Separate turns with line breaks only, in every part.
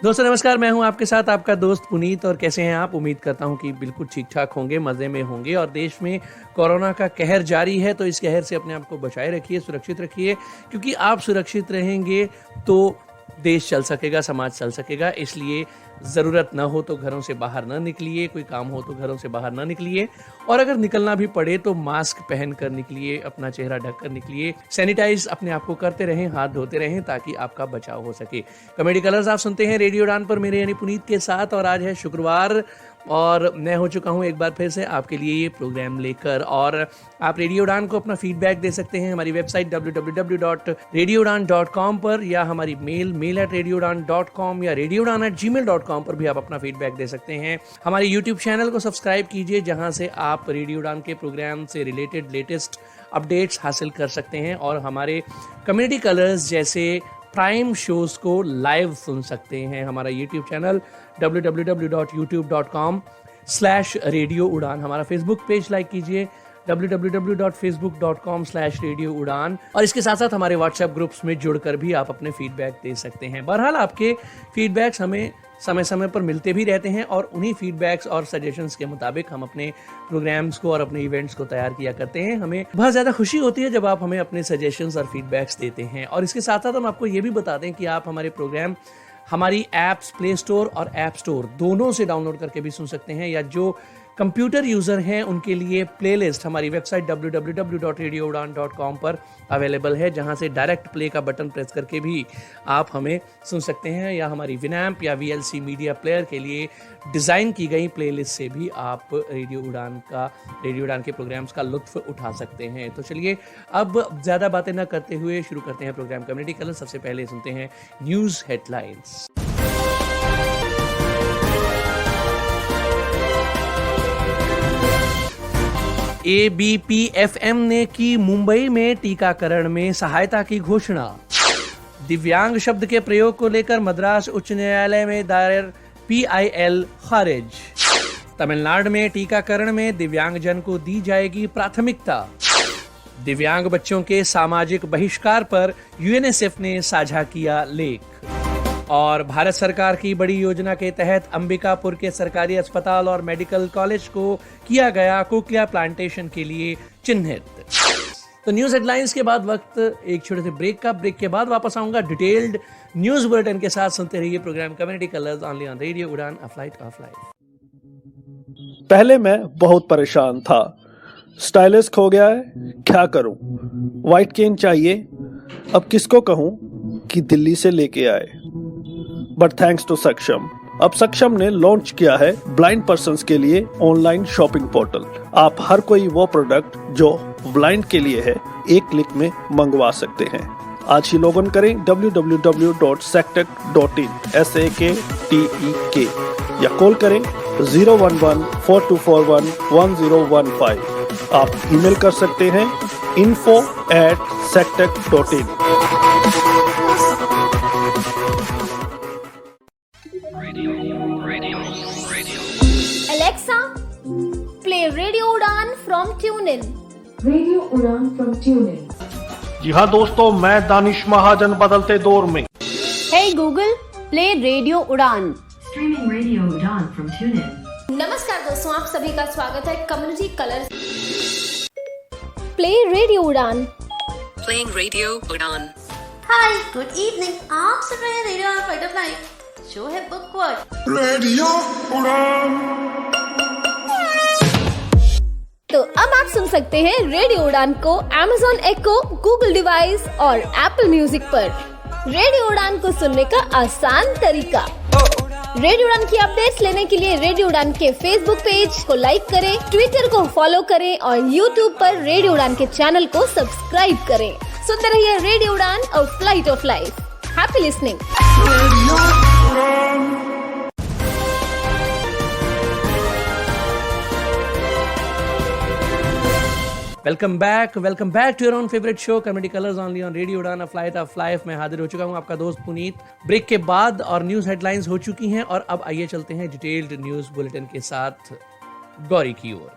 दोस्तों नमस्कार, मैं हूं आपके साथ आपका दोस्त पुनीत। और कैसे हैं आप? उम्मीद करता हूं कि बिल्कुल ठीक ठाक होंगे, मज़े में होंगे। और देश में कोरोना का कहर जारी है, तो इस कहर से अपने आप को बचाए रखिए, सुरक्षित रखिए, क्योंकि आप सुरक्षित रहेंगे तो देश चल सकेगा, समाज चल सकेगा। इसलिए ज़रूरत ना हो तो घरों से बाहर ना निकलिए, कोई काम हो तो घरों से बाहर ना निकलिए, और अगर निकलना भी पड़े तो मास्क पहन कर निकलिए, अपना चेहरा ढक कर निकलिए, सैनिटाइज अपने आप को करते रहें, हाथ धोते रहें, ताकि आपका बचाव हो सके। कॉमेडी कलर्स आप सुनते हैं रेडियो उड़ान पर, मेरे यानी पुनीत के साथ। और आज है शुक्रवार और मैं हो चुका हूं एक बार फिर से आपके लिए ये प्रोग्राम लेकर। और आप रेडियो उड़ान को अपना फीडबैक दे सकते हैं हमारी वेबसाइट www.radioudan.com पर, या हमारी mail@radioudan.com या radioudan@gmail.com पर भी आप अपना फीडबैक दे सकते हैं। हमारे यूट्यूब चैनल को सब्सक्राइब कीजिए, जहां से आप रेडियो उड़ान के प्रोग्राम से रिलेटेड लेटेस्ट अपडेट्स हासिल कर सकते हैं, और हमारे कम्युनिटी कलर्स जैसे प्राइम शोज को लाइव सुन सकते हैं। हमारा यूट्यूब चैनल www.youtube.com/radio उड़ान, हमारा फेसबुक पेज लाइक कीजिए www.facebook.com/radio उड़ान, और इसके साथ साथ हमारे व्हाट्सएप ग्रुप्स में जुड़कर भी आप अपने फीडबैक दे सकते हैं। बहरहाल आपके फीडबैक्स हमें समय समय पर मिलते भी रहते हैं, और उन्हीं फीडबैक्स और सजेशंस के मुताबिक हम अपने प्रोग्राम्स को और अपने इवेंट्स को तैयार किया करते हैं। हमें बहुत ज़्यादा खुशी होती है जब आप हमें अपने सजेशंस और फीडबैक्स देते हैं। और इसके साथ साथ हम आपको ये भी बता दें कि आप हमारे प्रोग्राम हमारी ऐप्स प्ले स्टोर और ऐप स्टोर दोनों से डाउनलोड करके भी सुन सकते हैं, या जो कंप्यूटर यूज़र हैं उनके लिए प्लेलिस्ट हमारी वेबसाइट www.radioudan.com पर अवेलेबल है, जहां से डायरेक्ट प्ले का बटन प्रेस करके भी आप हमें सुन सकते हैं, या हमारी विनैम्प या VLC मीडिया प्लेयर के लिए डिज़ाइन की गई प्लेलिस्ट से भी आप रेडियो उड़ान के प्रोग्राम्स का लुत्फ उठा सकते हैं। तो चलिए अब ज़्यादा बातें न करते हुए शुरू करते हैं प्रोग्राम कम्युनिटी कलर। सबसे पहले सुनते हैं न्यूज़ हेडलाइंस। ABPFM ने की मुंबई में टीकाकरण में सहायता की घोषणा। दिव्यांग शब्द के प्रयोग को लेकर मद्रास उच्च न्यायालय में दायर PIL खारिज। तमिलनाडु में टीकाकरण में दिव्यांगजन को दी जाएगी प्राथमिकता। दिव्यांग बच्चों के सामाजिक बहिष्कार पर UNICEF ने साझा किया लेख। और भारत सरकार की बड़ी योजना के तहत अंबिकापुर के सरकारी अस्पताल और मेडिकल कॉलेज को किया गया कोक्लिया प्लांटेशन के लिए चिन्हित। तो न्यूज हेडलाइंस के बाद वक्त एक छोटे से ब्रेक का। ब्रेक के बाद वापस आऊंगा डिटेल्ड न्यूज बुलेटिन के साथ। सुनते रहिए programme community colours only on radio Udaan, a flight of life.
पहले मैं बहुत परेशान था, स्टाइलिश खो गया है, क्या करूं? व्हाइट केन चाहिए, अब किसको कहूं कि दिल्ली से लेके आए। बट थैंक्स टू सक्षम, अब सक्षम ने लॉन्च किया है ब्लाइंड पर्सन्स के लिए ऑनलाइन शॉपिंग पोर्टल। आप हर कोई वो प्रोडक्ट जो ब्लाइंड के लिए है एक क्लिक में मंगवा सकते हैं। आज ही लॉग इन करें www.sectec.in SAKTEK या कॉल करें 011-4241-1015। आप ईमेल कर सकते हैं info@sectec.in।
Alexa, play Radio Udan from TuneIn.
Radio Udan from TuneIn.
जी हाँ दोस्तों, मैं दानिश महाजन बदलते दौर में।
Hey Google, play Radio Udan.
Streaming Radio Udan from TuneIn.
नमस्कार दोस्तों, आप सभी का स्वागत है community colours. Play Radio Udan.
Playing Radio Udan.
Hi, good evening. आप सुन रहे हैं रेडियो उड़ान फाइट ऑफ लाइफ। शो है बुकवर्ड।
रेडियो उड़ान।
तो अब आप सुन सकते हैं रेडियो उड़ान को Amazon Echo, Google डिवाइस और Apple म्यूजिक पर। रेडियो उड़ान को सुनने का आसान तरीका। रेडियो उड़ान की अपडेट्स लेने के लिए रेडियो उड़ान के फेसबुक पेज को लाइक करें, ट्विटर को फॉलो करें, और यूट्यूब पर रेडियो उड़ान के चैनल को सब्सक्राइब करें। सुनते रहिए radio Udaan, a flight of life. Happy listening.
Welcome back to your own favourite show comedy colours only on radio Udaan, a flight of life. मैं हाजिर हो चुका हूं आपका दोस्त पुनीत। ब्रेक के बाद और न्यूज हेडलाइंस हो चुकी हैं, और अब आइए चलते हैं डिटेल्ड न्यूज बुलेटिन के साथ गौरी की ओर।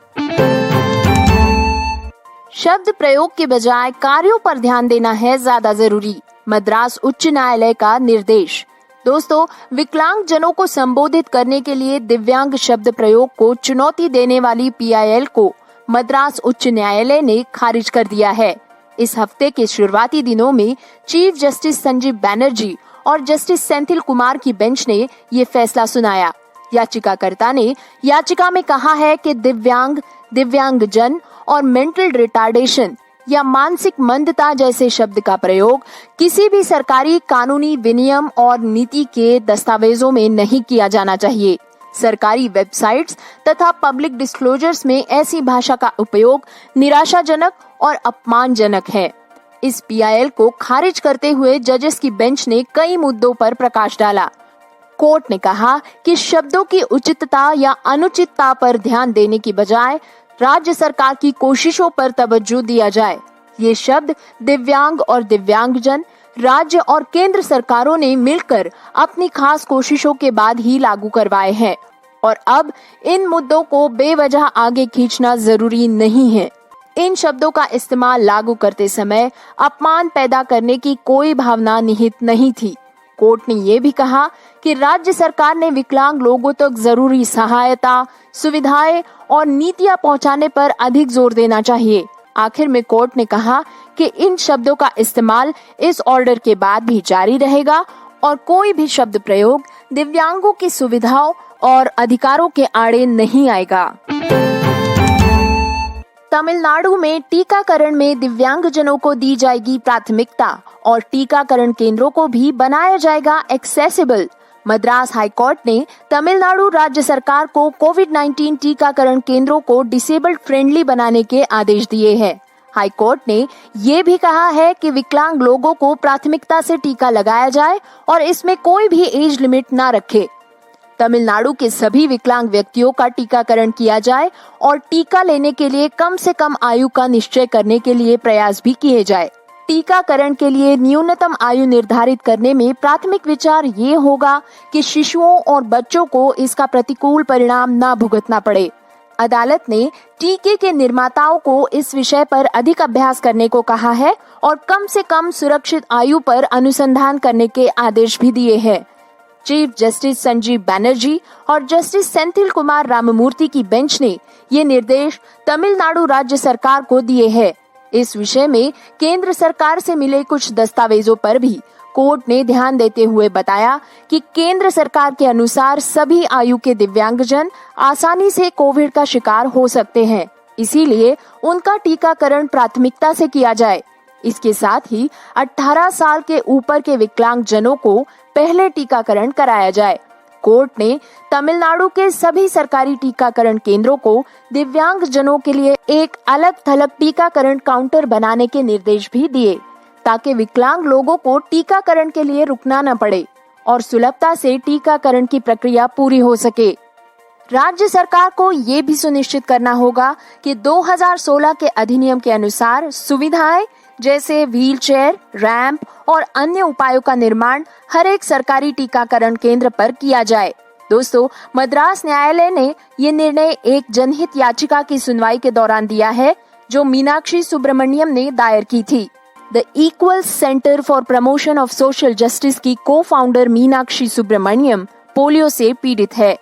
शब्द प्रयोग के बजाय कार्यों पर ध्यान देना है ज्यादा जरूरी, मद्रास उच्च न्यायालय का निर्देश। दोस्तों, विकलांग जनों को संबोधित करने के लिए दिव्यांग शब्द प्रयोग को चुनौती देने वाली PIL को मद्रास उच्च न्यायालय ने खारिज कर दिया है। इस हफ्ते के शुरुआती दिनों में चीफ जस्टिस संजीव बैनर्जी और जस्टिस सेंथिल कुमार की बेंच ने ये फैसला सुनाया। याचिकाकर्ता ने याचिका में कहा है कि दिव्यांग, दिव्यांगजन और मेंटल रिटार्डेशन या मानसिक मंदता जैसे शब्द का प्रयोग किसी भी सरकारी कानूनी विनियम और नीति के दस्तावेजों में नहीं किया जाना चाहिए। सरकारी वेबसाइट्स तथा पब्लिक डिस्क्लोजर्स में ऐसी भाषा का उपयोग निराशाजनक और अपमानजनक है। इस PIL को खारिज करते हुए जजेस की बेंच ने कई मुद्दों पर प्रकाश डाला। कोर्ट ने कहा कि शब्दों की उचितता या अनुचितता पर ध्यान देने की बजाय राज्य सरकार की कोशिशों पर तवज्जो दिया जाए। ये शब्द दिव्यांग और दिव्यांगजन, राज्य और केंद्र सरकारों ने मिलकर अपनी खास कोशिशों के बाद ही लागू करवाए हैं और अब इन मुद्दों को बेवजह आगे खींचना जरूरी नहीं है। इन शब्दों का इस्तेमाल लागू करते समय अपमान पैदा करने की कोई भावना निहित नहीं थी। कोर्ट ने ये भी कहा कि राज्य सरकार ने विकलांग लोगों तक जरूरी सहायता, सुविधाएं और नीतियां पहुंचाने पर अधिक जोर देना चाहिए। आखिर में कोर्ट ने कहा कि इन शब्दों का इस्तेमाल इस ऑर्डर के बाद भी जारी रहेगा और कोई भी शब्द प्रयोग दिव्यांगों की सुविधाओं और अधिकारों के आड़े नहीं आएगा। तमिलनाडु में टीकाकरण में दिव्यांगजनों को दी जाएगी प्राथमिकता और टीकाकरण केंद्रों को भी बनाया जाएगा एक्सेसिबल। मद्रास हाईकोर्ट ने तमिलनाडु राज्य सरकार को कोविड-19 टीकाकरण केंद्रों को डिसेबल्ड फ्रेंडली बनाने के आदेश दिए हैं। हाईकोर्ट ने ये भी कहा है कि विकलांग लोगों को प्राथमिकता से टीका लगाया जाए और इसमें कोई भी एज लिमिट ना रखे। तमिलनाडु के सभी विकलांग व्यक्तियों का टीकाकरण किया जाए और टीका लेने के लिए कम से कम आयु का निश्चय करने के लिए प्रयास भी किए जाए। टीकाकरण के लिए न्यूनतम आयु निर्धारित करने में प्राथमिक विचार ये होगा कि शिशुओं और बच्चों को इसका प्रतिकूल परिणाम न भुगतना पड़े। अदालत ने टीके के निर्माताओं को इस विषय पर अधिक अभ्यास करने को कहा है और कम से कम सुरक्षित आयु पर अनुसंधान करने के आदेश भी दिए हैं। चीफ जस्टिस संजीव बैनर्जी और जस्टिस सेंथिल कुमार राममूर्ति की बेंच ने ये निर्देश तमिलनाडु राज्य सरकार को दिए हैं। इस विषय में केंद्र सरकार से मिले कुछ दस्तावेजों पर भी कोर्ट ने ध्यान देते हुए बताया कि केंद्र सरकार के अनुसार सभी आयु के दिव्यांगजन आसानी से कोविड का शिकार हो सकते हैं, इसीलिए उनका टीकाकरण प्राथमिकता से किया जाए। इसके साथ ही 18 साल के ऊपर के विकलांग जनों को पहले टीकाकरण कराया जाए। कोर्ट ने तमिलनाडु के सभी सरकारी टीकाकरण केंद्रों को दिव्यांग जनों के लिए एक अलग थलग टीकाकरण काउंटर बनाने के निर्देश भी दिए, ताकि विकलांग लोगों को टीकाकरण के लिए रुकना न पड़े और सुलभता से टीकाकरण की प्रक्रिया पूरी हो सके। राज्य सरकार को ये भी सुनिश्चित करना होगा कि 2016 के अधिनियम के अनुसार सुविधाएं जैसे व्हीलचेयर, रैंप और अन्य उपायों का निर्माण हर एक सरकारी टीकाकरण केंद्र पर किया जाए। दोस्तों, मद्रास न्यायालय ने ये निर्णय एक जनहित याचिका की सुनवाई के दौरान दिया है, जो मीनाक्षी सुब्रमण्यम ने दायर की थी। The equals centre for promotion of social justice की को-फाउंडर मीनाक्षी सुब्रमण्यम पोलियो से पीड़ित है।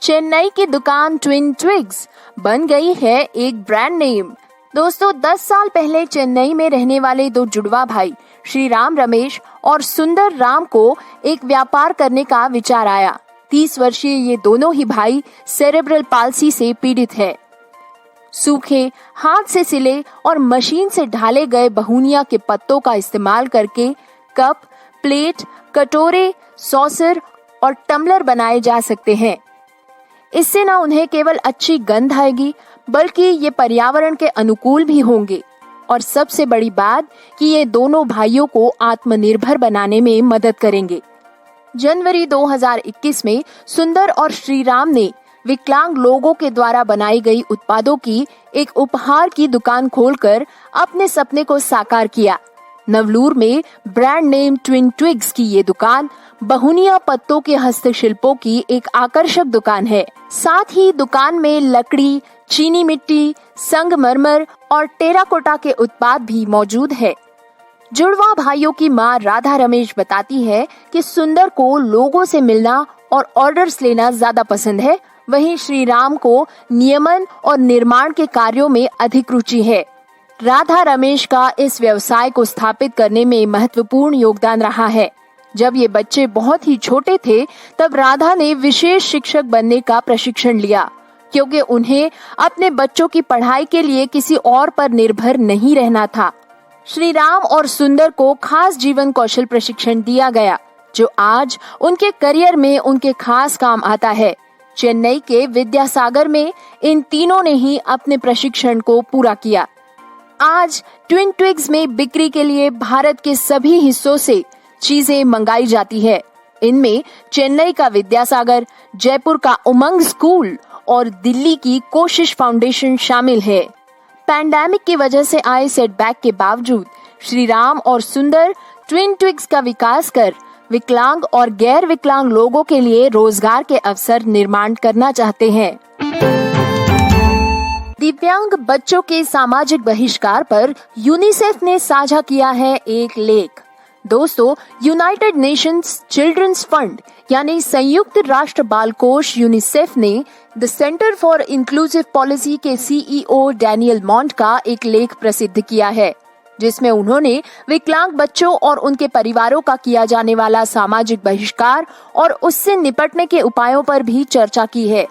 चेन्नई की दुकान ट्विन ट्विग्स बन गई है एक ब्रांड नेम। दोस्तों, 10 साल पहले चेन्नई में रहने वाले दो जुड़वा भाई श्री राम रमेश और सुंदर राम को एक व्यापार करने का विचार आया। 30 वर्षीय ये दोनों ही भाई सेरेब्रल पाल्सी से पीड़ित है। सूखे, हाथ से सिले और मशीन से ढाले गए बहुनिया के पत्तों का इस्तेमाल करके कप, प्लेट, कटोरे, सॉसर और टम्बलर बनाए जा सकते हैं। इससे न उन्हें केवल अच्छी गंध आएगी, बल्कि ये पर्यावरण के अनुकूल भी होंगे और सबसे बड़ी बात कि ये दोनों भाइयों को आत्मनिर्भर बनाने में मदद करेंगे। जनवरी 2021 में सुंदर और श्रीराम ने विकलांग लोगों के द्वारा बनाई गई उत्पादों की एक उपहार की दुकान खोलकर अपने सपने को साकार किया। नवलूर में ब्रांड नेम ट्विन ट्विग्स की ये दुकान बहुनिया पत्तों के हस्तशिल्पों की एक आकर्षक दुकान है। साथ ही दुकान में लकड़ी, चीनी मिट्टी, संगमरमर और टेराकोटा के उत्पाद भी मौजूद है। जुड़वा भाइयों की मां राधा रमेश बताती है कि सुंदर को लोगों से मिलना और ऑर्डर्स लेना ज्यादा पसंद है, वहीं श्री राम को नियमन और निर्माण के कार्यों में अधिक रुचि है। राधा रमेश का इस व्यवसाय को स्थापित करने में महत्वपूर्ण योगदान रहा है। जब ये बच्चे बहुत ही छोटे थे तब राधा ने विशेष शिक्षक बनने का प्रशिक्षण लिया, क्योंकि उन्हें अपने बच्चों की पढ़ाई के लिए किसी और पर निर्भर नहीं रहना था। श्री राम और सुंदर को खास जीवन कौशल प्रशिक्षण दिया गया, जो आज उनके करियर में उनके खास काम आता है। चेन्नई के विद्यासागर में इन तीनों ने ही अपने प्रशिक्षण को पूरा किया। आज ट्विन ट्विग्स में बिक्री के लिए भारत के सभी हिस्सों से चीजें मंगाई जाती है। इनमें चेन्नई का विद्यासागर, जयपुर का उमंग स्कूल और दिल्ली की कोशिश फाउंडेशन शामिल है। पैंडेमिक की वजह से आए सेटबैक के बावजूद श्री राम और सुंदर ट्विन ट्विग्स का विकास कर विकलांग और गैर विकलांग लोगों के लिए रोजगार के अवसर निर्माण करना चाहते हैं। दिव्यांग बच्चों के सामाजिक बहिष्कार पर यूनिसेफ ने साझा किया है एक लेख। दोस्तों, यूनाइटेड नेशंस चिल्ड्रंस फंड यानी संयुक्त राष्ट्र बाल कोष यूनिसेफ ने the centre for inclusive policy के सीईओ डैनियल मॉन्ट का एक लेख प्रसिद्ध किया है, जिसमें उन्होंने विकलांग बच्चों और उनके परिवारों का किया जाने वाला सामाजिक बहिष्कार और उससे निपटने के उपायों पर भी चर्चा की है।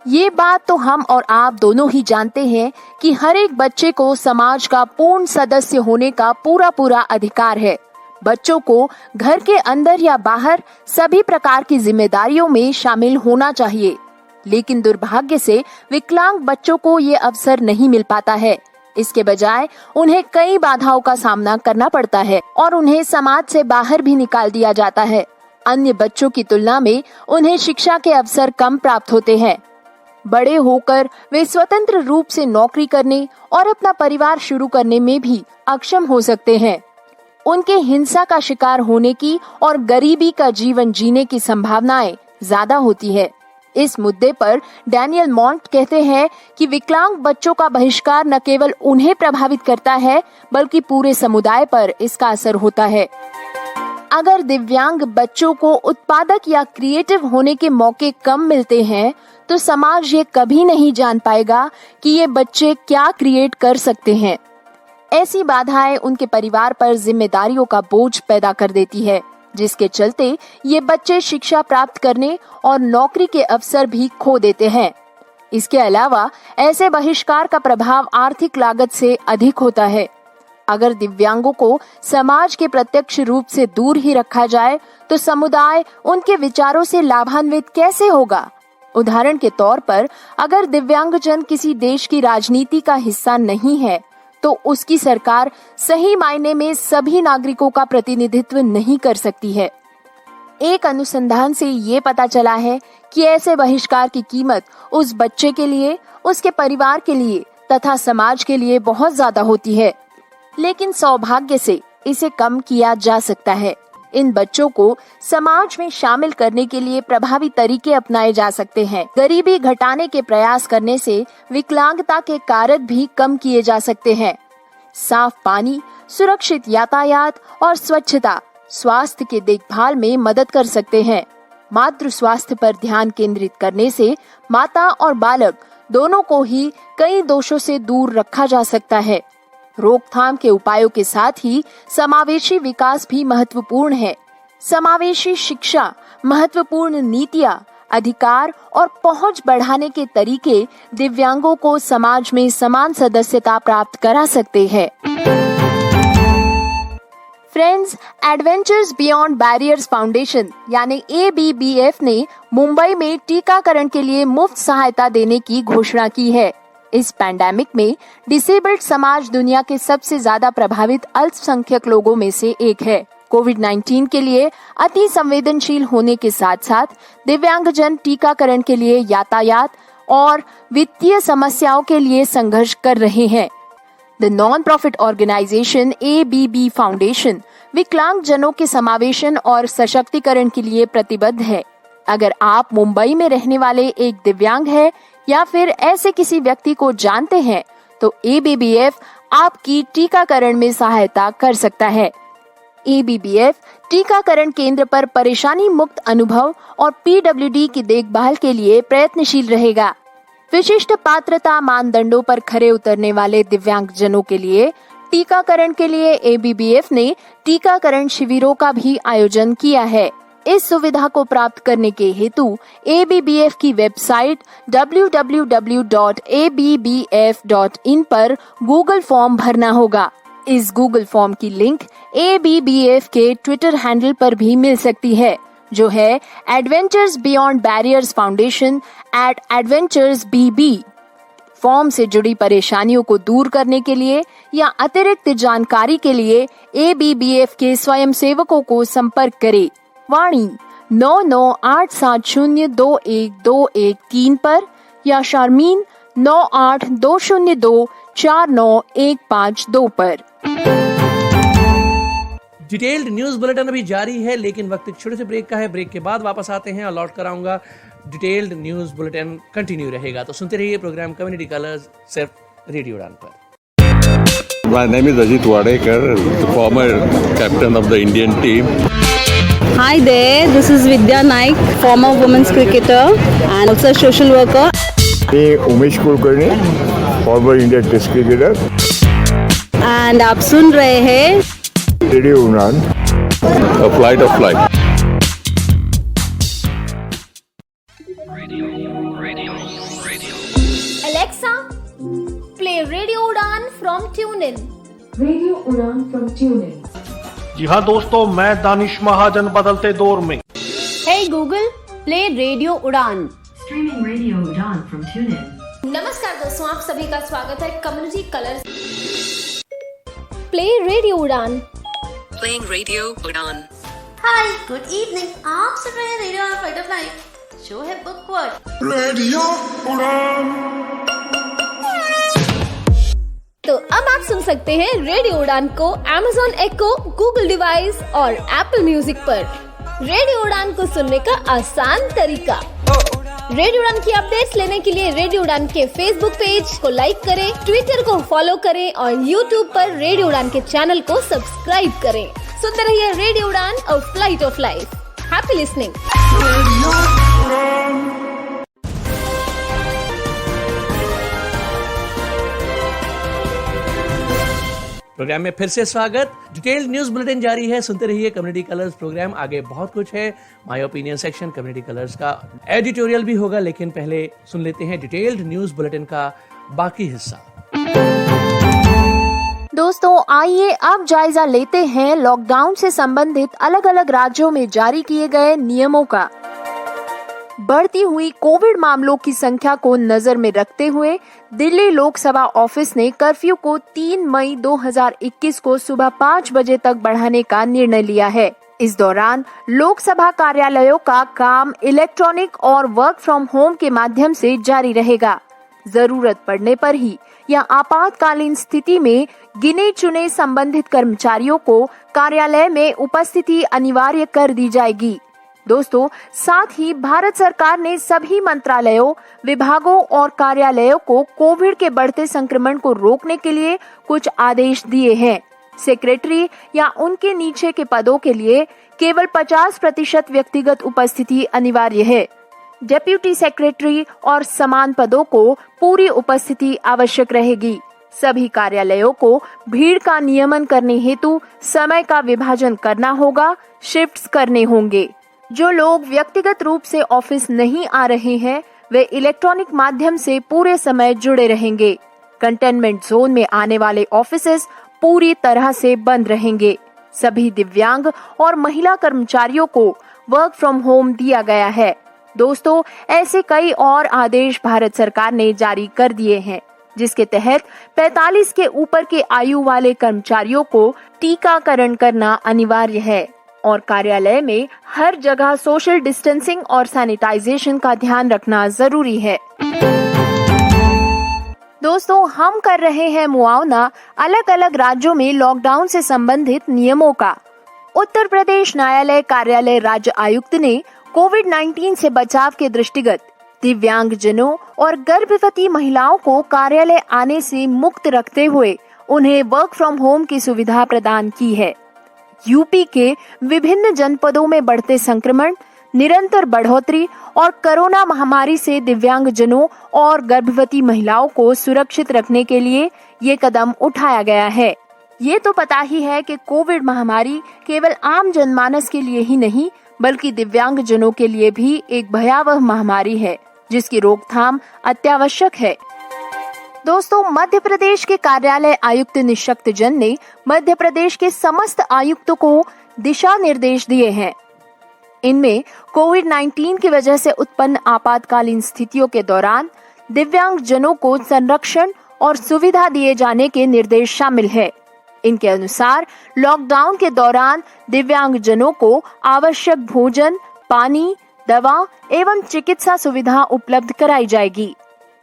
ये बात तो हम और आप दोनों ही जानते हैं कि हर एक बच्चे को समाज का पूर्ण सदस्य होने का पूरा अधिकार है। बच्चों को घर के अंदर या बाहर सभी प्रकार की जिम्मेदारियों में शामिल होना चाहिए, लेकिन दुर्भाग्य से विकलांग बच्चों को ये अवसर नहीं मिल पाता है। इसके बजाय उन्हें कई बाधाओं का सामना करना पड़ता है और उन्हें समाज से बाहर भी निकाल दिया जाता है। अन्य बच्चों की तुलना में उन्हें शिक्षा के अवसर कम प्राप्त होते हैं। बड़े होकर वे स्वतंत्र रूप से नौकरी करने और अपना परिवार शुरू करने में भी अक्षम हो सकते हैं। उनके हिंसा का शिकार होने की और गरीबी का जीवन जीने की संभावनाएं ज्यादा होती है। इस मुद्दे पर डैनियल मॉन्ट कहते हैं कि विकलांग बच्चों का बहिष्कार न केवल उन्हें प्रभावित करता है, बल्कि पूरे समुदाय पर इसका असर होता है। अगर दिव्यांग बच्चों को उत्पादक या क्रिएटिव होने के मौके कम मिलते हैं, तो समाज ये कभी नहीं जान पाएगा कि ये बच्चे क्या क्रिएट कर सकते हैं। ऐसी बाधाएं उनके परिवार पर जिम्मेदारियों का बोझ पैदा कर देती है, जिसके चलते ये बच्चे शिक्षा प्राप्त करने और नौकरी के अवसर भी खो देते हैं। इसके अलावा ऐसे बहिष्कार का प्रभाव आर्थिक लागत से अधिक होता है। अगर दिव्यांगों को समाज के प्रत्यक्ष रूप से दूर ही रखा जाए, तो समुदाय उनके विचारों से लाभान्वित कैसे होगा? उदाहरण के तौर पर, अगर दिव्यांगजन किसी देश की राजनीति का हिस्सा नहीं है, तो उसकी सरकार सही मायने में सभी नागरिकों का प्रतिनिधित्व नहीं कर सकती है। एक अनुसंधान से ये पता चला है कि ऐसे बहिष्कार की कीमत उस बच्चे के लिए, उसके परिवार के लिए तथा समाज के लिए बहुत ज्यादा होती है, लेकिन सौभाग्य से इसे कम किया जा सकता है। इन बच्चों को समाज में शामिल करने के लिए प्रभावी तरीके अपनाए जा सकते हैं। गरीबी घटाने के प्रयास करने से विकलांगता के कारक भी कम किए जा सकते हैं। साफ पानी, सुरक्षित यातायात और स्वच्छता स्वास्थ्य के देखभाल में मदद कर सकते हैं। मातृ स्वास्थ्य पर ध्यान केंद्रित करने से माता और बालक दोनों को ही कई दोषों से दूर रखा जा सकता है। रोकथाम के उपायों के साथ ही समावेशी विकास भी महत्वपूर्ण है। समावेशी शिक्षा, महत्वपूर्ण नीतियां, अधिकार और पहुंच बढ़ाने के तरीके दिव्यांगों को समाज में समान सदस्यता प्राप्त करा सकते हैं। Friends, adventures beyond barriers foundation यानी ABBF ने मुंबई में टीकाकरण के लिए मुफ्त सहायता देने की घोषणा की है। इस पैंडेमिक में डिसेबल्ड समाज दुनिया के सबसे ज्यादा प्रभावित अल्पसंख्यक लोगों में से एक है। कोविड-19 के लिए अति संवेदनशील होने के साथ साथ दिव्यांगजन टीकाकरण के लिए यातायात और वित्तीय समस्याओं के लिए संघर्ष कर रहे हैं। The non profit organisation ABB foundation विकलांग जनों के समावेशन और सशक्तिकरण के लिए प्रतिबद्ध है। अगर आप मुंबई में रहने वाले एक दिव्यांग हैं या फिर ऐसे किसी व्यक्ति को जानते हैं, तो ABBF आपकी टीकाकरण में सहायता कर सकता है। ABBF टीकाकरण केंद्र पर परेशानी मुक्त अनुभव और PWD की देखभाल के लिए प्रयत्नशील रहेगा। विशिष्ट पात्रता मानदंडों पर खरे उतरने वाले दिव्यांगजनों के लिए टीकाकरण के लिए ABBF ने टीकाकरण शिविरों का भी आयोजन किया है। इस सुविधा को प्राप्त करने के हेतु ABBF की वेबसाइट www.abbf.in पर गूगल फॉर्म भरना होगा। इस गूगल फॉर्म की लिंक ABBF के ट्विटर हैंडल पर भी मिल सकती है, जो है adventures beyond barriers foundation @AdventuresBB। Form से जुड़ी परेशानियों को दूर करने के लिए या अतिरिक्त जानकारी के लिए ABBF के स्वयंसेवकों को संपर्क करें। वाणी 9987021213 पर या शारमीन 9820249152 पर।
डिटेल्ड न्यूज बुलेटिन अभी जारी है, लेकिन वक्त एक छोटे से ब्रेक का है। ब्रेक के बाद वापस आते हैं और लौट कर आऊंगा। डिटेल्ड न्यूज बुलेटिन कंटिन्यू रहेगा, तो सुनते रहिए प्रोग्राम कम्युनिटी कलर्स सिर्फ रेडियो उड़ान पर।
My name is Ajit Wadekar, the former captain of the Indian team.
Hi there, this is Vidya Naik, former women's cricketer and also social worker.
मैं Umesh Kulkarni, former Indian test cricketer.
And आप सुन रहे हैं
radio उड़ान,
A flight of flight.
Alexa, play Radio Udan from TuneIn.
Radio Udan from TuneIn.
जी हाँ दोस्तों, मैं दानिश महाजन बदलते दौर में।
Hey Google, play Radio Udan.
Streaming Radio Udan from TuneIn.
नमस्कार दोस्तों, आप सभी का स्वागत है कम्युनिटी कलर्स प्ले रेडियो उड़ान।
Playing Radio Udan.
Hi good evening, आप सुन रहे हैं radio on flight of life, show है बुकवर्ड।
रेडियो उड़ान।
तो अब आप सुन सकते हैं रेडियो उड़ान को Amazon Echo, Google डिवाइस और Apple म्यूजिक पर। रेडियो उड़ान को सुनने का आसान तरीका। रेडियो उड़ान की अपडेट्स लेने के लिए रेडियो उड़ान के फेसबुक पेज को लाइक करें, ट्विटर को फॉलो करें और यूट्यूब पर रेडियो उड़ान के चैनल को सब्सक्राइब करें। सुनते रहिए radio Udaan, a flight of life. Happy listening.
Radio उड़ान।
प्रोग्राम में फिर से स्वागत। डिटेल्ड न्यूज बुलेटिन जारी है, सुनते रहिए कम्युनिटी कलर्स प्रोग्राम। आगे बहुत कुछ है। My opinion section, community colours का एडिटोरियल भी होगा, लेकिन पहले सुन लेते हैं डिटेल्ड न्यूज बुलेटिन का बाकी हिस्सा।
दोस्तों आइए अब जायजा लेते हैं लॉकडाउन से संबंधित अलग अलग राज्यों में जारी किए गए नियमों का। बढ़ती हुई कोविड मामलों की संख्या को नजर में रखते हुए दिल्ली लोकसभा ऑफिस ने कर्फ्यू को 3 मई 2021 को सुबह 5 बजे तक बढ़ाने का निर्णय लिया है। इस दौरान लोकसभा कार्यालयों का काम इलेक्ट्रॉनिक और वर्क फ्रॉम होम के माध्यम से जारी रहेगा। जरूरत पड़ने पर ही या आपातकालीन स्थिति में गिने चुने संबंधित कर्मचारियों को कार्यालय में उपस्थिति अनिवार्य कर दी जाएगी। दोस्तों साथ ही भारत सरकार ने सभी मंत्रालयों, विभागों और कार्यालयों को कोविड के बढ़ते संक्रमण को रोकने के लिए कुछ आदेश दिए हैं। सेक्रेटरी या उनके नीचे के पदों के लिए केवल 50% व्यक्तिगत उपस्थिति अनिवार्य है। डेप्यूटी सेक्रेटरी और समान पदों को पूरी उपस्थिति आवश्यक रहेगी। सभी कार्यालयों को भीड़ का नियमन करने हेतु समय का विभाजन करना होगा, शिफ्ट्स करने होंगे। जो लोग व्यक्तिगत रूप से ऑफिस नहीं आ रहे हैं, वे इलेक्ट्रॉनिक माध्यम से पूरे समय जुड़े रहेंगे। कंटेनमेंट जोन में आने वाले ऑफिसेस पूरी तरह से बंद रहेंगे। सभी दिव्यांग और महिला कर्मचारियों को वर्क फ्रॉम होम दिया गया है। दोस्तों ऐसे कई और आदेश भारत सरकार ने जारी कर दिए हैं, जिसके तहत 45 के ऊपर के आयु वाले कर्मचारियों को टीकाकरण करना अनिवार्य है और कार्यालय में हर जगह सोशल डिस्टेंसिंग और सैनिटाइजेशन का ध्यान रखना जरूरी है। दोस्तों हम कर रहे हैं मुआवना अलग अलग राज्यों में लॉकडाउन से संबंधित नियमों का। उत्तर प्रदेश न्यायालय कार्यालय राज्य आयुक्त ने कोविड-19 से बचाव के दृष्टिगत दिव्यांगजनों और गर्भवती महिलाओं को कार्यालय आने से मुक्त रखते हुए उन्हें वर्क फ्रॉम होम की सुविधा प्रदान की है। यूपी के विभिन्न जनपदों में बढ़ते संक्रमण, निरंतर बढ़ोतरी और कोरोना महामारी से दिव्यांगजनों और गर्भवती महिलाओं को सुरक्षित रखने के लिए ये कदम उठाया गया है। ये तो पता ही है कि कोविड महामारी केवल आम जनमानस के लिए ही नहीं बल्कि दिव्यांगजनों के लिए भी एक भयावह महामारी है जिसकी रोकथाम अत्यावश्यक है। दोस्तों, मध्य प्रदेश के कार्यालय आयुक्त निशक्त जन ने मध्य प्रदेश के समस्त आयुक्तों को दिशा निर्देश दिए हैं। इनमें कोविड-19 की वजह से उत्पन्न आपातकालीन स्थितियों के दौरान दिव्यांग जनों को संरक्षण और सुविधा दिए जाने के निर्देश शामिल है। इनके अनुसार लॉकडाउन के दौरान दिव्यांग जनों को आवश्यक भोजन, पानी, दवा एवं चिकित्सा सुविधा उपलब्ध कराई जाएगी।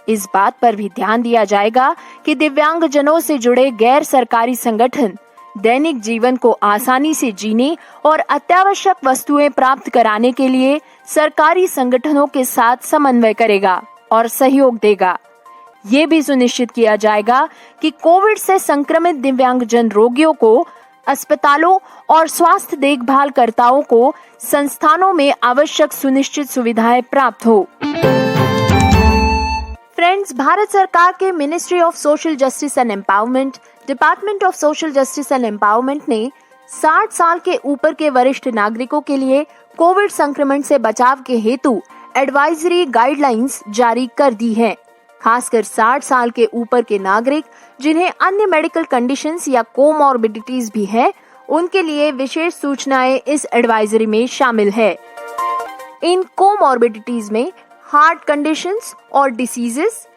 इस बात पर भी ध्यान दिया जाएगा कि दिव्यांग जनों से जुड़े गैर सरकारी संगठन दैनिक जीवन को आसानी से जीने और अत्यावश्यक वस्तुएं प्राप्त कराने के लिए सरकारी संगठनों के साथ समन्वय करेगा और सहयोग देगा। ये भी सुनिश्चित किया जाएगा कि कोविड से संक्रमित दिव्यांगजन रोगियों को अस्पतालों और स्वास्थ्य देखभाल कर्ताओं को संस्थानों में आवश्यक सुनिश्चित सुविधाएं प्राप्त हो। फ्रेंड्स, भारत सरकार के ministry of social justice and empowerment, department of social justice and empowerment ने 60 साल के ऊपर के वरिष्ठ नागरिकों के लिए कोविड संक्रमण से बचाव के हेतु एडवाइजरी गाइडलाइंस जारी कर दी है। खासकर 60 साल के ऊपर के नागरिक जिन्हें अन्य मेडिकल कंडीशंस या कोमॉर्बिडिटीज भी है, उनके लिए विशेष सूचनाएं इस एडवाइजरी में शामिल है। इन कोमॉर्बिडिटीज में हार्ट कंडीशंस और diseases,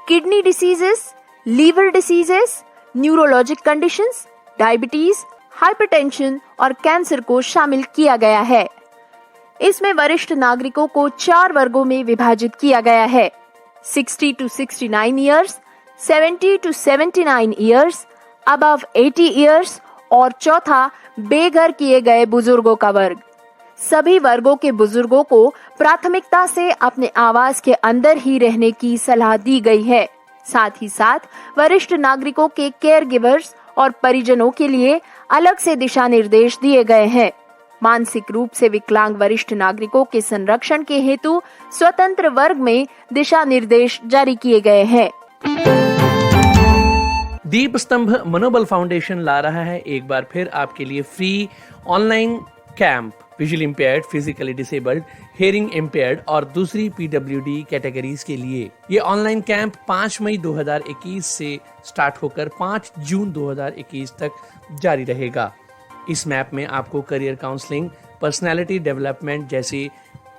kidney diseases, liver diseases, neurologic conditions, diabetes, hypertension और कैंसर को शामिल किया गया है। इसमें वरिष्ठ नागरिकों को 4 वर्गों में विभाजित किया गया है: 60 to 69 years, 70 to 79 years, above 80 years और चौथा बेघर किए गए बुजुर्गों का वर्ग। सभी वर्गों के बुजुर्गों को प्राथमिकता से अपने आवास के अंदर ही रहने की सलाह दी गई है। साथ ही साथ वरिष्ठ नागरिकों के केयर गिवर्स और परिजनों के लिए अलग से दिशा निर्देश दिए गए हैं। मानसिक रूप से विकलांग वरिष्ठ नागरिकों के संरक्षण के हेतु स्वतंत्र वर्ग में दिशा निर्देश जारी किए गए हैं।
दीप स्तंभ मनोबल फाउंडेशन ला रहा है एक बार फिर आपके लिए free online camp visually impaired, physically disabled, hearing impaired और दूसरी PWD कैटेगरीज के लिए। ये ऑनलाइन कैंप 5 मई 2021 से स्टार्ट होकर 5 जून 2021 तक जारी रहेगा। इस मैप में आपको करियर काउंसलिंग, पर्सनालिटी डेवलपमेंट जैसी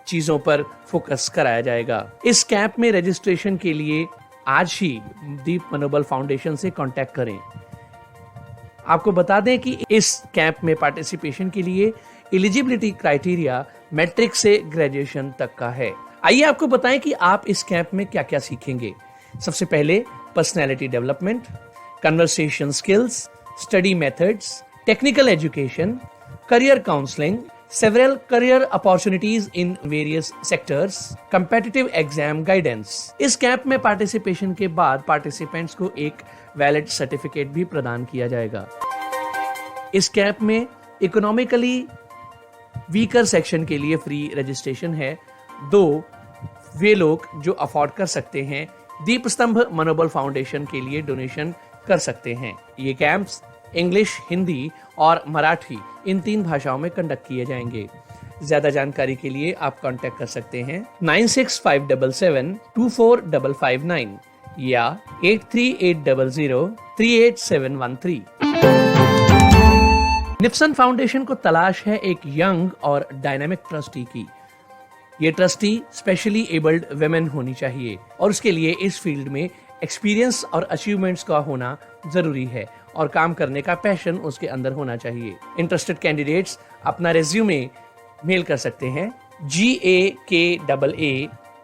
चीजों पर फोकस कराया जाएगा। इस कैंप में रजिस्ट्रेशन के लिए आज ही दीप मनोबल फाउंडेशन से कांटेक्ट करें। आपको बता दें कि इस कैंप में पार्टिसिपेशन के लिए एलिजिबिलिटी क्राइटेरिया मैट्रिक से ग्रेजुएशन तक का है। आइए आपको बताएं कि आप इस कैंप में क्या क्या सीखेंगे। सबसे पहले personality development, conversation skills, study methods, technical education, career counselling, several career opportunities in various sectors, competitive exam guidance। इस कैंप में पार्टिसिपेशन के बाद पार्टिसिपेंट्स को एक वैलिड सर्टिफिकेट भी प्रदान किया जाएगा। इस कैंप में इकोनॉमिकली वीकर सेक्शन के लिए फ्री रजिस्ट्रेशन है। वे लोग जो अफोर्ड कर सकते हैं दीप स्तंभ मनोबल फाउंडेशन के लिए डोनेशन कर सकते हैं। ये कैंप्स इंग्लिश, हिंदी और मराठी इन 3 भाषाओं में कंडक्ट किए जाएंगे। ज्यादा जानकारी के लिए आप कांटेक्ट कर सकते हैं 9657724559 या 8380038713। निप्सन फाउंडेशन को तलाश है एक यंग और डायनामिक ट्रस्टी की। ये ट्रस्टी स्पेशली एबल्ड वेमेन होनी चाहिए और उसके लिए इस फील्ड में एक्सपीरियंस और अचीवमेंट्स का होना जरूरी है और काम करने का पैशन उसके अंदर होना चाहिए। इंटरेस्टेड कैंडिडेट्स अपना रेज्यूमे मेल कर सकते हैं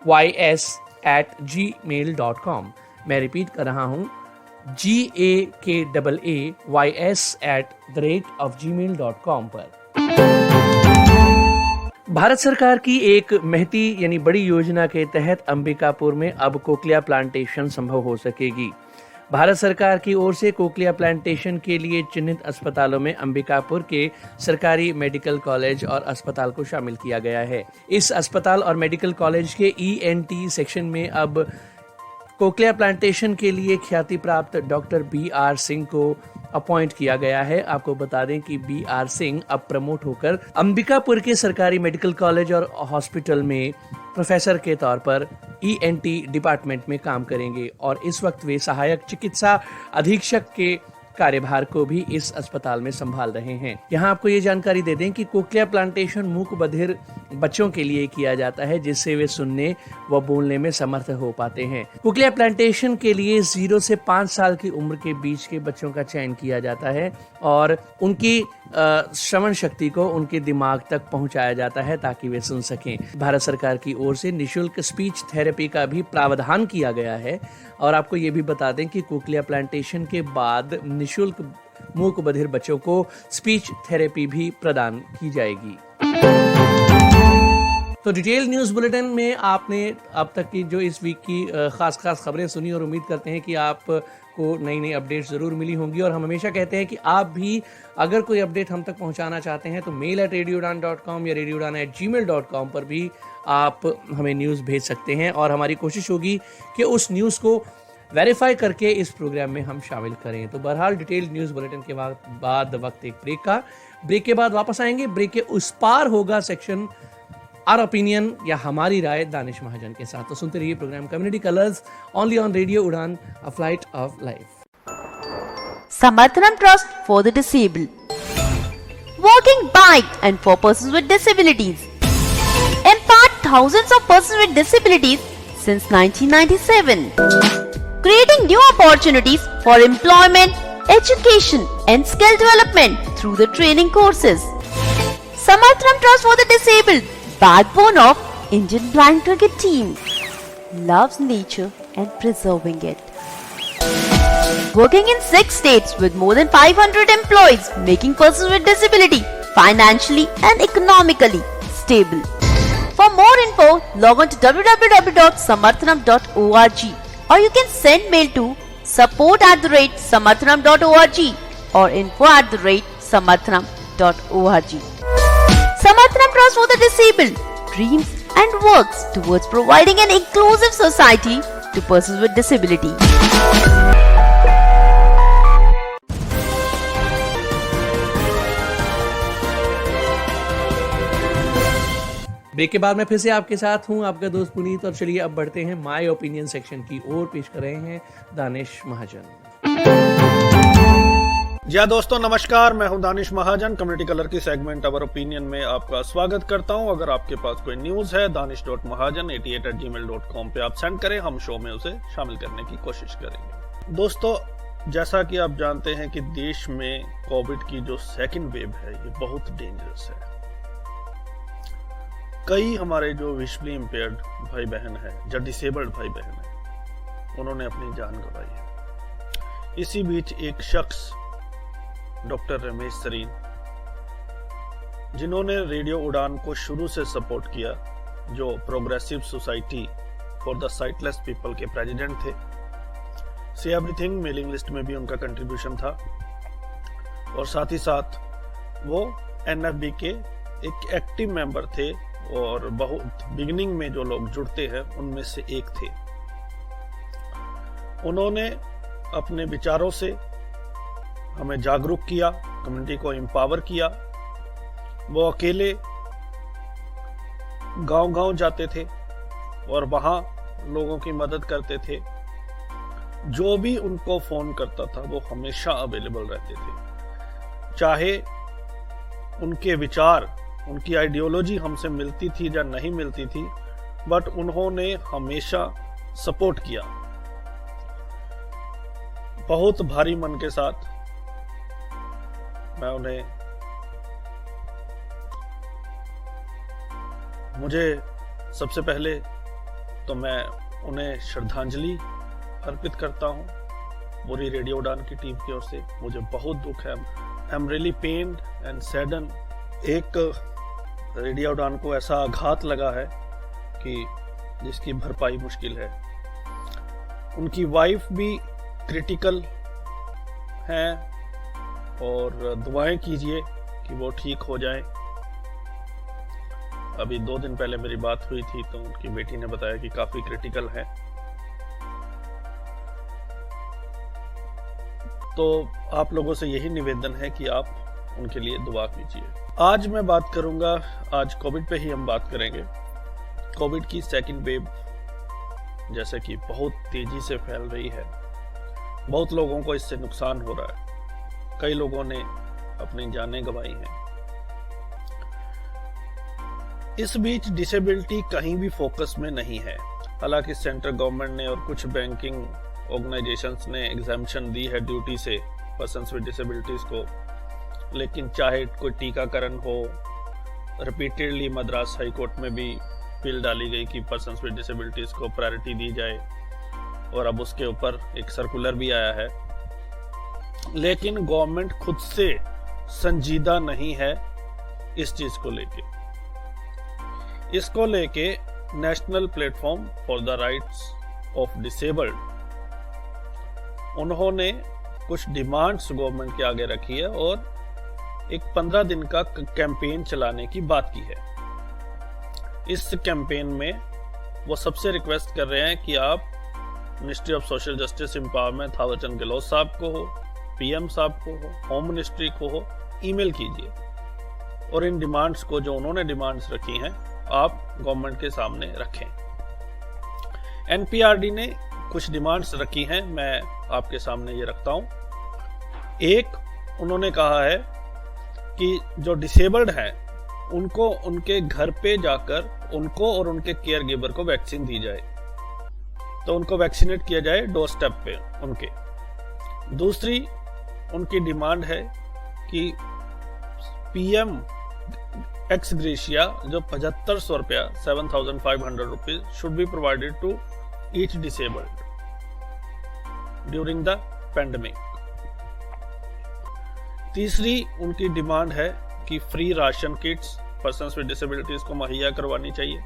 gakays@gmail.com। मैं रिपीट कर रहा हूँ gakays@gmail.com पर। भारत सरकार की एक महती यानी बड़ी योजना के तहत अंबिकापुर में अब कोकलिया प्लांटेशन संभव हो सकेगी। भारत सरकार की ओर से कोक्लिया प्लांटेशन के लिए चिन्हित अस्पतालों में अंबिकापुर के सरकारी मेडिकल कॉलेज और अस्पताल को शामिल किया गया है। इस अस्पताल और मेडिकल कॉलेज के ENT सेक्शन में अब कोक्लिया प्लांटेशन के लिए ख्याति प्राप्त डॉक्टर BR सिंह को अपॉइंट किया गया है। आपको बता दें कि BR सिंह अब प्रमोट होकर अंबिकापुर के सरकारी मेडिकल कॉलेज और हॉस्पिटल में प्रोफेसर के तौर पर ENT डिपार्टमेंट में काम करेंगे और इस वक्त वे सहायक चिकित्सा अधीक्षक के कार्यभार को भी इस अस्पताल में संभाल रहे हैं। यहाँ आपको ये जानकारी दे दें कि कोक्लिया प्लांटेशन मूक बधिर बच्चों के लिए किया जाता है, जिससे वे सुनने व बोलने में समर्थ हो पाते हैं। कोक्लिया प्लांटेशन के लिए 0 से 5 साल की उम्र के बीच के बच्चों का चयन किया जाता है और उनकी श्रवण शक्ति को उनके दिमाग तक पहुंचाया जाता है ताकि वे सुन सकें। भारत सरकार की ओर से निशुल्क स्पीच थेरेपी का भी प्रावधान किया गया है और आपको ये भी बता दें कि कोक्लिया प्लांटेशन के बाद निशुल्क मूक बधिर बच्चों को स्पीच थेरेपी भी प्रदान की जाएगी। तो डिटेल न्यूज बुलेटिन में आपने अब तक की जो इस वीक की खास खबरें सुनी और उम्मीद करते हैं कि आपको नई नई अपडेट जरूर मिली होंगी। और हम हमेशा कहते हैं कि आप भी अगर कोई अपडेट हम तक पहुंचाना चाहते हैं तो mail@radioudan.com या radioudan@gmail.com पर भी आप हमें न्यूज़ भेज सकते हैं और हमारी कोशिश होगी कि उस न्यूज़ को वेरीफाई करके इस प्रोग्राम में हम शामिल करें। तो बहरहाल डिटेल न्यूज़ बुलेटिन के बाद वक्त एक ब्रेक के बाद वापस आएंगे। ब्रेक के उस पार होगा सेक्शन आवर ओपिनियन या हमारी राय दानिश महाजन के साथ। तो सुनते रहिए programme community colours only on radio Udaan, a flight of life.
Samarthanam Trust for the Disabled, working by and for persons with disabilities, empowered thousands of persons with disabilities since 1997, creating new opportunities for employment, education and skill development through the training courses. Samarthanam Trust for the Disabled, backbone of Indian blind cricket team, loves nature and preserving it. Working in 6 states with more than 500 employees, making persons with disability financially and economically stable. For more info, log on to www.samarthanam.org or you can send mail to support@samarthanam.org or info@samarthanam.org. Samarthanam Trust for the Disabled dreams and works towards providing an inclusive society to persons with disability.
Break के बाद मैं फिर से आपके साथ हूं, आपका दोस्त पुनीत। और चलिए अब बढ़ते हैं माय ओपिनियन सेक्शन की ओर। पेश कर रहे हैं दानिश महाजन।
जी दोस्तों नमस्कार, मैं हूं दानिश महाजन। कम्युनिटी कलर की सेगमेंट अवर ओपिनियन में आपका स्वागत करता हूं। अगर आपके पास कोई न्यूज है danish.mahajan88@gmail.com पे आप सेंड करें, हम शो में उसे शामिल करने की कोशिश करेंगे। दोस्तों जैसा कि आप जानते हैं कि देश में कोविड की जो सेकंड वेव है ये बहुत डेंजरस है। कई हमारे जो विजुअली इंपेयर्ड भाई बहन है या डिसेबल्ड भाई बहन है, उन्होंने अपनी जान गंवाई है। इसी बीच एक शख्स डॉक्टर रमेश सरीन, जिन्होंने रेडियो उड़ान को शुरू से सपोर्ट किया, जो progressive society for the sightless people के प्रेसिडेंट थे। से एवरीथिंग मेलिंग लिस्ट में भी उनका कंट्रीब्यूशन था और साथ ही साथ वो NFB के एक एक्टिव मेंबर थे और बहुत बिगिनिंग में जो लोग जुड़ते हैं उनमें से एक थे। उन्होंने अपने विचारों से हमें जागरूक किया, कम्युनिटी को एम्पावर किया। वो अकेले गांव-गांव जाते थे और वहां लोगों की मदद करते थे। जो भी उनको फोन करता था वो हमेशा अवेलेबल रहते थे, चाहे उनके विचार, उनकी आइडियोलॉजी हमसे मिलती थी या नहीं मिलती थी, बट उन्होंने हमेशा सपोर्ट किया। बहुत भारी मन के साथ मैं उन्हें, मुझे सबसे पहले तो मैं उन्हें श्रद्धांजलि अर्पित करता हूं पूरी रेडियो उड़ान की टीम की ओर से। मुझे बहुत दुख है, I am really pained and sadden. एक रेडियो उड़ान को ऐसा आघात लगा है कि जिसकी भरपाई मुश्किल है। उनकी वाइफ भी क्रिटिकल हैं और दुआएं कीजिए कि वो ठीक हो जाएं। अभी 2 दिन पहले मेरी बात हुई थी तो उनकी बेटी ने बताया कि काफी क्रिटिकल है। तो आप लोगों से यही निवेदन है कि आप उनके लिए दुआ कीजिए। आज मैं बात करूंगा, आज कोविड पे ही हम बात करेंगे। कोविड की सेकंड वेव जैसे कि बहुत तेजी से फैल रही है, बहुत लोगों को इससे नुकसान हो रहा है, कई लोगों ने अपनी जानें गंवाई हैं। इस बीच डिसेबिलिटी कहीं भी फोकस में नहीं है। हालांकि सेंट्रल गवर्नमेंट ने और कुछ बैंकिंग ऑर्गेनाइजेशंस ने एग्जाम्पशन दी है ड्यूटी से पर्सन्स विद डिसेबिलिटीज को, लेकिन चाहे कोई टीकाकरण हो, रिपीटेडली मद्रास हाई कोर्ट में भी बिल डाली गई कि पर्सन्स विद डिसेबिलिटीज को प्रायोरिटी दी जाए और अब उसके ऊपर एक सर्कुलर भी आया है, लेकिन गवर्नमेंट खुद से संजीदा नहीं है इस चीज को लेके। इसको लेके national platform for the rights of disabled उन्होंने कुछ डिमांड्स गवर्नमेंट के आगे रखी है और एक 15 दिन का कैंपेन चलाने की बात की है। इस कैंपेन में वो सबसे रिक्वेस्ट कर रहे हैं कि आप ministry of social justice empowerment Thawarchand Gehlot साहब को हो, पीएम साहब को हो, होम मिनिस्ट्री को हो, ईमेल कीजिए और इन डिमांड्स को, जो उन्होंने डिमांड्स रखी हैं, आप गवर्नमेंट के सामने रखें। एनपीआरडी ने कुछ डिमांड्स रखी हैं, मैं आपके सामने ये रखता हूं। एक, उन्होंने कहा है कि जो डिसेबल्ड हैं उनको उनके घर पे जाकर उनको और उनके केयर गिवर को वैक्सीन दी जाए, तो उनको वैक्सीनेट किया जाए डोर स्टेप पे उनके। दूसरी उनकी डिमांड है कि पीएम एक्स ग्रेशिया जो 7500 रुपया 7500 rupees should be provided to each disabled during the pandemic. तीसरी उनकी डिमांड है कि free ration kits persons with disabilities को मुहैया करवानी चाहिए।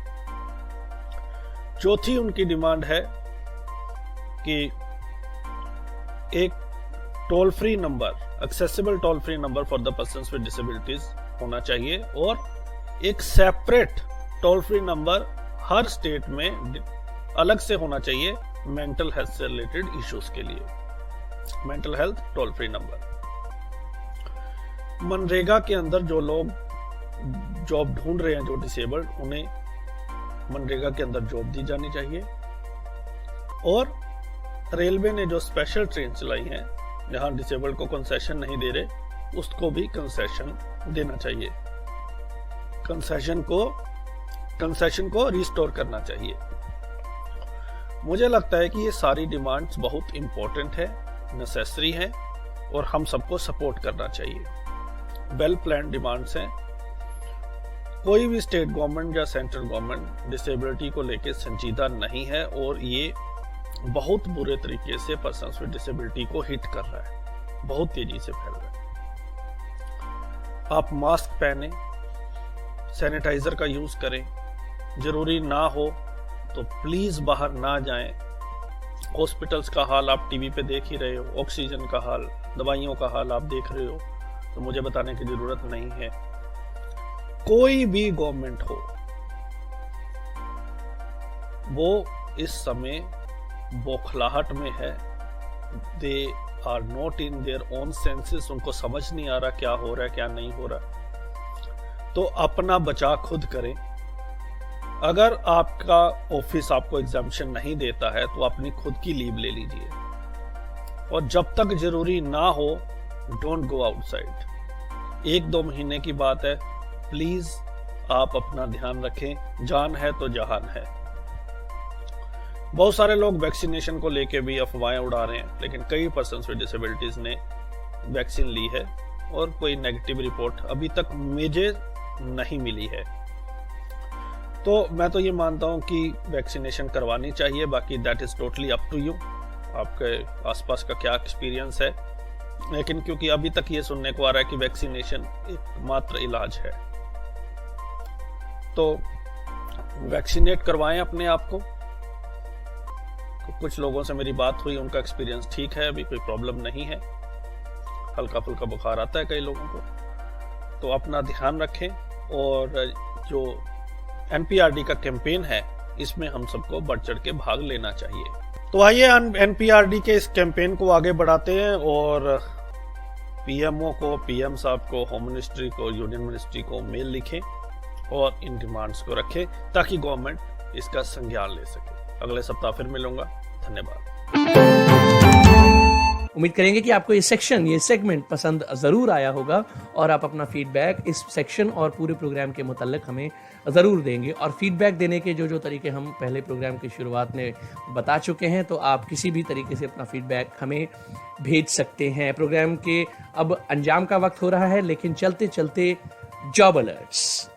चौथी उनकी डिमांड है कि एक toll free number, accessible toll free number for the persons with disabilities होना चाहिए और एक सेपरेट टोल फ्री नंबर हर स्टेट में अलग से होना चाहिए मेंटल हेल्थ से रिलेटेड इश्यूज के लिए, mental health toll free number. MNREGA के अंदर जो लोग जॉब ढूंढ रहे हैं, जो डिसेबल्ड, उन्हें मनरेगा के अंदर जॉब दी जानी चाहिए। और रेलवे ने जो स्पेशल ट्रेन चलाई हैं जहां डिसेबल्ड को कंसेशन नहीं दे रहे, उसको भी कंसेशन देना चाहिए, कंसेशन को रिस्टोर करना चाहिए। मुझे लगता है कि ये सारी डिमांड्स बहुत इंपॉर्टेंट है, नेसेसरी है और हम सबको सपोर्ट करना चाहिए। वेल प्लान डिमांड्स हैं। कोई भी स्टेट गवर्नमेंट या सेंट्रल गवर्नमेंट डिसेबिलिटी को लेकर संजीदा नहीं है और ये बहुत बुरे तरीके से पर्सन्स विद डिसेबिलिटी को हिट कर रहा है, बहुत तेजी से फैल रहा है। आप मास्क पहने, सैनिटाइजर का यूज करें, जरूरी ना हो तो प्लीज बाहर ना जाएं। हॉस्पिटल्स का हाल आप टीवी पे देख ही रहे हो, ऑक्सीजन का हाल, दवाइयों का हाल आप देख रहे हो, तो मुझे बताने की जरूरत नहीं है। कोई भी गवर्नमेंट हो, वो इस समय बौखलाहट में है। They are not in their own senses, उनको समझ नहीं आ रहा क्या हो रहा है क्या नहीं हो रहा। तो अपना बचाव खुद करें। अगर आपका ऑफिस आपको एग्जाम्पशन नहीं देता है तो अपनी खुद की लीव ले लीजिए और जब तक जरूरी ना हो डोंट गो आउटसाइड। 1-2 महीने की बात है, प्लीज आप अपना ध्यान रखें। जान है तो जहान है। बहुत सारे लोग वैक्सीनेशन को लेके भी अफवाहें उड़ा रहे हैं, लेकिन कई पर्सन्स विद डिसेबिलिटीज ने वैक्सीन ली है और कोई नेगेटिव रिपोर्ट अभी तक मुझे नहीं मिली है। तो मैं तो ये मानता हूं कि वैक्सीनेशन करवानी चाहिए। बाकी that is totally up to you, आपके आसपास का क्या एक्सपीरियंस है। लेकिन क्योंकि अभी तक ये सुनने को आ रहा है कि वैक्सीनेशन एकमात्र इलाज है, तो वैक्सीनेट करवाएं अपने आप को। कुछ लोगों से मेरी बात हुई, उनका एक्सपीरियंस ठीक है, अभी कोई प्रॉब्लम नहीं है। हल्का फुल्का बुखार आता है कई लोगों को, तो अपना ध्यान रखें। और जो एनपीआरडी का कैंपेन है, इसमें हम सबको बढ़ चढ़ के भाग लेना चाहिए। तो आइए एनपीआरडी के इस कैंपेन को आगे बढ़ाते हैं और पीएमओ को, पीएम साहब को, होम मिनिस्ट्री को, यूनियन मिनिस्ट्री को मेल लिखें और इन डिमांड्स को रखें ताकि गवर्नमेंट इसका संज्ञान ले सके। अगले सप्ताह फिर मिलूंगा। धन्यवाद।
उम्मीद करेंगे कि आपको ये सेगमेंट पसंद जरूर आया होगा और आप अपना फीडबैक इस सेक्शन और पूरे प्रोग्राम के मुताल्लिक हमें ज़रूर देंगे। और फीडबैक देने के जो तरीके हम पहले प्रोग्राम की शुरुआत में बता चुके हैं, तो आप किसी भी तरीके से अपना फीडबैक हमें भेज सकते हैं। प्रोग्राम के अब अंजाम का वक्त हो रहा है, लेकिन चलते चलते जॉब अलर्ट्स।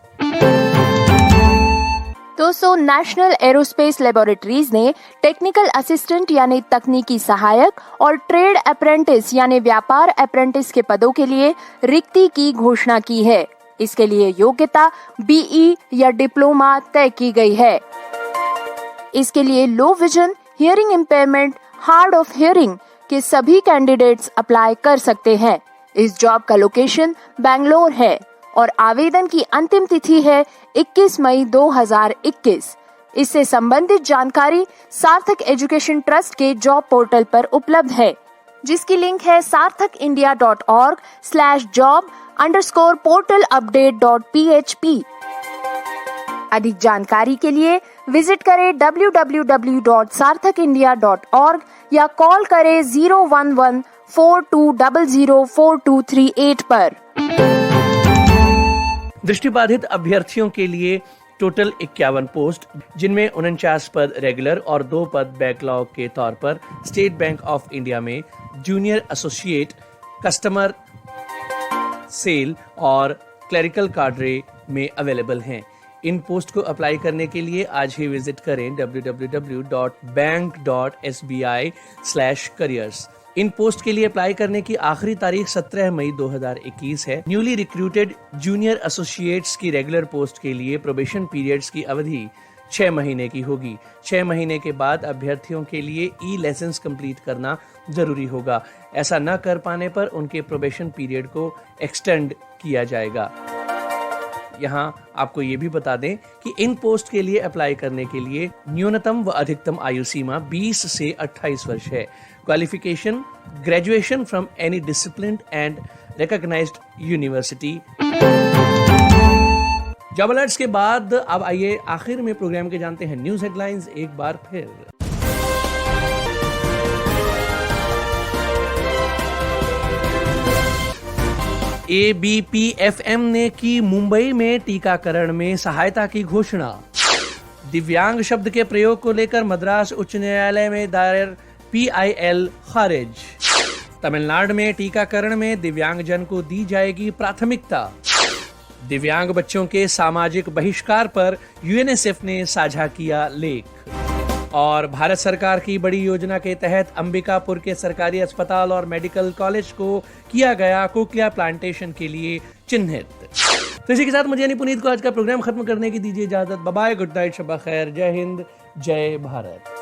दोस्तों, नेशनल एरोस्पेस लेबोरेटरीज ने टेक्निकल असिस्टेंट यानी तकनीकी सहायक और ट्रेड अप्रेंटिस यानी व्यापार अप्रेंटिस के पदों के लिए रिक्ति की घोषणा की है। इसके लिए योग्यता बीई या डिप्लोमा तय की गई है। इसके लिए low vision, hearing impairment, hard of hearing के सभी कैंडिडेट्स अप्लाई कर सकते हैं। इस जॉब का लोकेशन बेंगलोर है और आवेदन की अंतिम तिथि है 21 मई 2021। इससे संबंधित जानकारी सार्थक एजुकेशन ट्रस्ट के जॉब पोर्टल पर उपलब्ध है, जिसकी लिंक है sarthakindia.org/job_portalupdate.php। अधिक जानकारी के लिए विजिट करें www.sarthakindia.org या कॉल करें 011-4200-4238 पर।
दृष्टिबाधित अभ्यर्थियों के लिए टोटल 51 पोस्ट, जिनमें 49 पद रेगुलर और 2 पद बैकलॉग के तौर पर स्टेट बैंक ऑफ इंडिया में जूनियर एसोसिएट, कस्टमर सेल और क्लरिकल कार्डरे में अवेलेबल हैं। इन पोस्ट को अप्लाई करने के लिए आज ही विजिट करें www.bank.sbi/careers। इन पोस्ट के लिए अप्लाई करने की आखिरी तारीख 17 मई 2021 है। न्यूली रिक्रूटेड जूनियर एसोसिएट्स की रेगुलर पोस्ट के लिए प्रोबेशन पीरियड्स की अवधि 6 महीने की होगी। 6 महीने के बाद अभ्यर्थियों के लिए ई लाइसेंस कंप्लीट करना जरूरी होगा। ऐसा न कर पाने पर उनके प्रोबेशन पीरियड को एक्सटेंड किया जाएगा। यहाँ आपको ये भी बता दें कि इन पोस्ट के लिए अप्लाई करने के लिए न्यूनतम व अधिकतम आयु सीमा 20 से 28 वर्ष है। Qualification graduation from any discipline and recognised university. Job alerts के बाद अब आइए आखिर में प्रोग्राम के जानते हैं न्यूज हेडलाइंस एक बार फिर। ABPFM ने की मुंबई में टीकाकरण में सहायता की घोषणा। दिव्यांग शब्द के प्रयोग को लेकर मद्रास उच्च न्यायालय में दायर PIL खारिज। तमिलनाडु में टीकाकरण में दिव्यांगजन को दी जाएगी प्राथमिकता। दिव्यांग बच्चों के सामाजिक बहिष्कार पर UNICEF ने साझा किया लेख। और भारत सरकार की बड़ी योजना के तहत अंबिकापुर के सरकारी अस्पताल और मेडिकल कॉलेज को किया गया कोक्लिया प्लांटेशन के लिए चिन्हित। तो इसी के साथ मुझे यानी पुनीत को आज का प्रोग्राम खत्म करने की दीजिए इजाजत। बाय बाय, गुड नाइट, शब्बा खैर, जय हिंद, जय भारत।